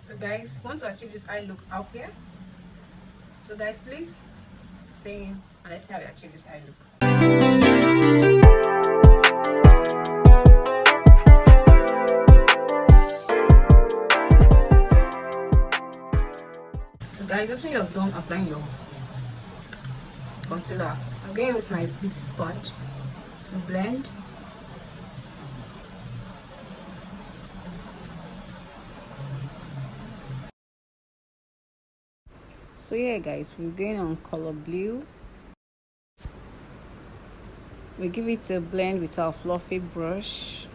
So guys, want to achieve this eye look out here? So guys, please stay in and let's see how we achieve this eye look. So guys, after you have done applying your concealer, I'm going with my beauty sponge to blend. So yeah guys, we're going on color blue. We give it a blend with our fluffy brush.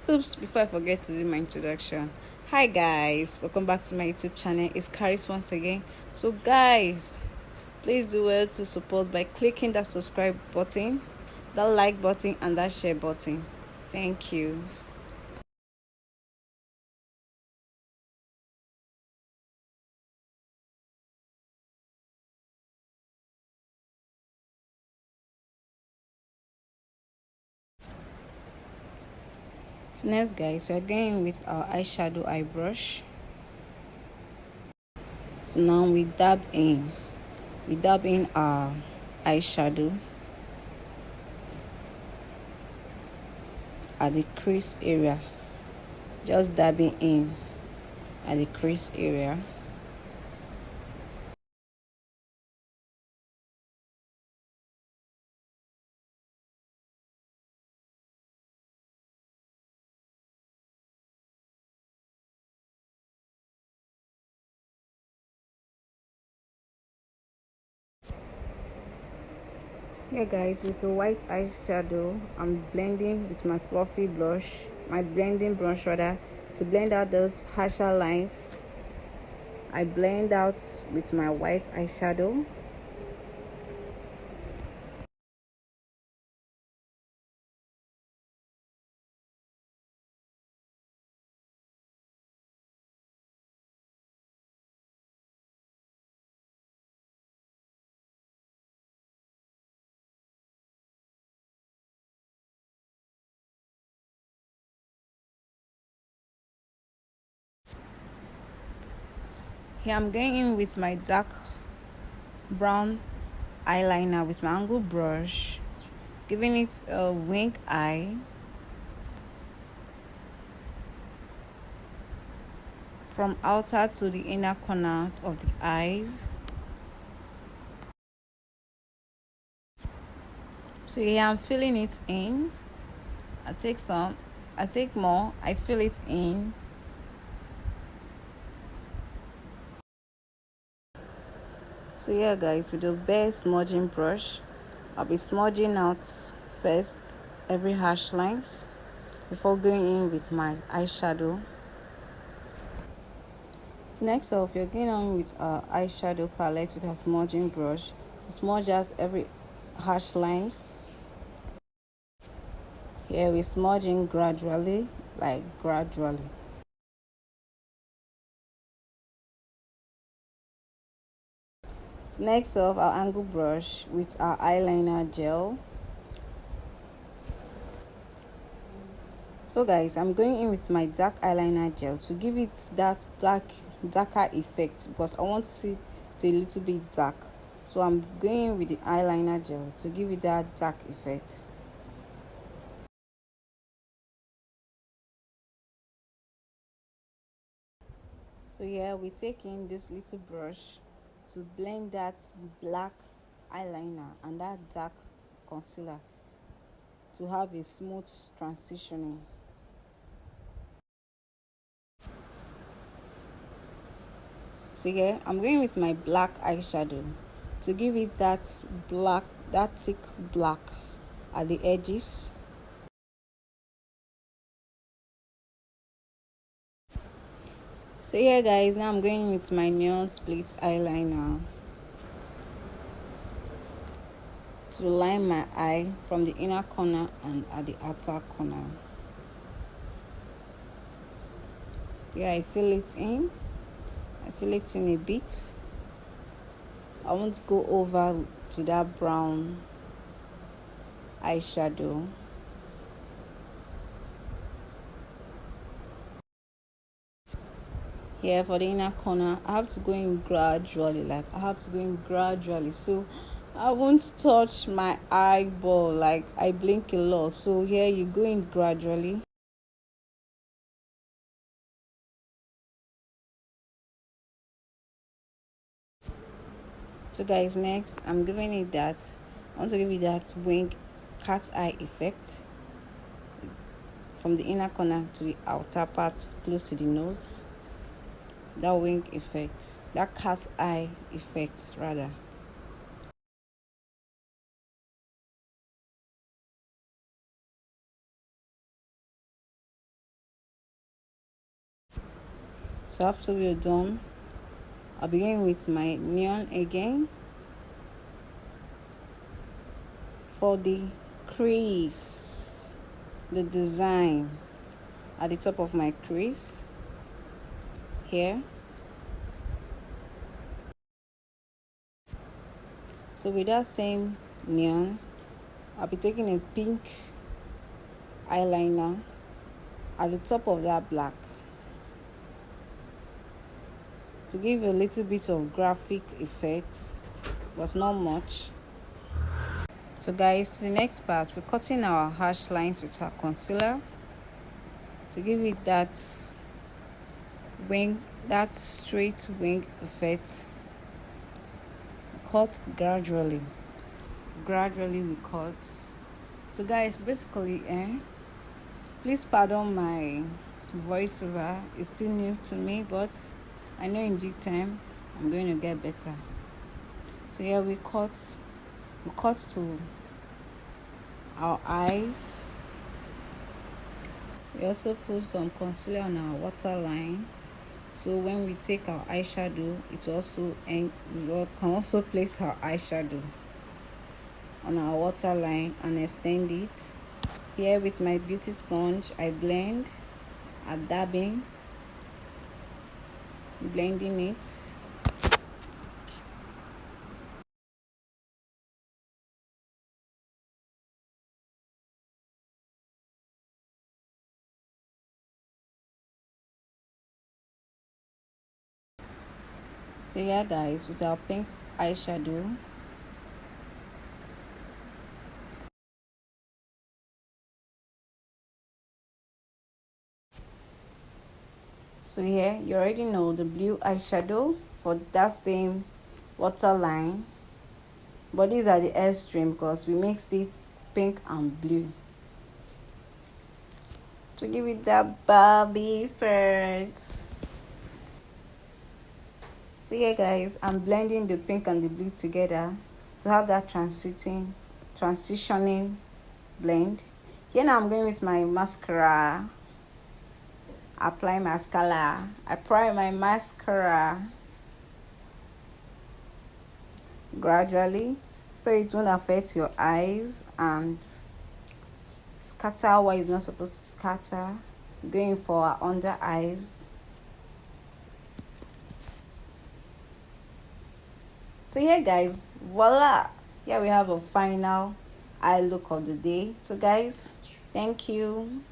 Oops, before I forget to do my introduction. Hi guys, welcome back to my YouTube channel. It's Karis once again. So guys, please do well to support by clicking that subscribe button, that like button and that share button. Thank you. So next guys, we are going with our eyeshadow eye brush. So now we dab in our eyeshadow at the crease area, just dabbing in at the crease area. Yeah guys, with a white eyeshadow, I'm blending with my fluffy blush, my blending brush rather, to blend out those harsher lines. I blend out with my white eyeshadow. Here I'm going in with my dark brown eyeliner with my angle brush, giving it a wink eye from outer to the inner corner of the eyes. So here I'm filling it in. I take more, I fill it in. So yeah guys, with the bare smudging brush, I'll be smudging out first every harsh lines before going in with my eyeshadow. So next off, you're going on with our eyeshadow palette with a smudging brush to smudge out every harsh lines. Here we're smudging gradually, like gradually. So next off, our angle brush with our eyeliner gel. So guys, I'm going in with my dark eyeliner gel to give it that darker effect because I want it to a little bit dark. So I'm going in with the eyeliner gel to give it that dark effect. So yeah, we take in this little brush to blend that black eyeliner and that dark concealer to have a smooth transitioning. So yeah, I'm going with my black eyeshadow to give it that thick black at the edges. So yeah guys, now I'm going with my neon split eyeliner to line my eye from the inner corner and at the outer corner. Yeah, I fill it in a bit. I won't go over to that brown eyeshadow. Here for the inner corner, I have to go in gradually, so I won't touch my eyeball, like I blink a lot. So here you go in gradually. So guys, next I'm giving it that, I want to give it that wing cat's eye effect from the inner corner to the outer part close to the nose. That wing effect, that cat's eye effect rather. So after we're done, I'll begin with my neon again for the crease, the design at the top of my crease here. So with that same neon, I'll be taking a pink eyeliner at the top of that black to give a little bit of graphic effects, but not much. So guys, the next part, we're cutting our harsh lines with our concealer to give it that wing, that straight wing effect. Cut gradually. Gradually we cut. So guys, basically, please pardon my voiceover. It's still new to me, but I know in due time I'm going to get better. So here we cut to our eyes. We also put some concealer on our waterline, so when we take our eyeshadow, it also, and we can also place our eyeshadow on our waterline and extend it. Here with my beauty sponge, I blend, I dabbing, blending it. So yeah guys, with our pink eyeshadow, so here you already know the blue eyeshadow for that same waterline, but these are the extreme because we mixed it pink and blue to give it that Barbie effect. So yeah guys, I'm blending the pink and the blue together to have that transitioning blend. Here now I'm going with my mascara. Apply mascara. Apply my mascara gradually so it won't affect your eyes and scatter what is not supposed to scatter. Going for our under eyes. So here guys, voila, here we have a final eye look of the day. So guys, thank you.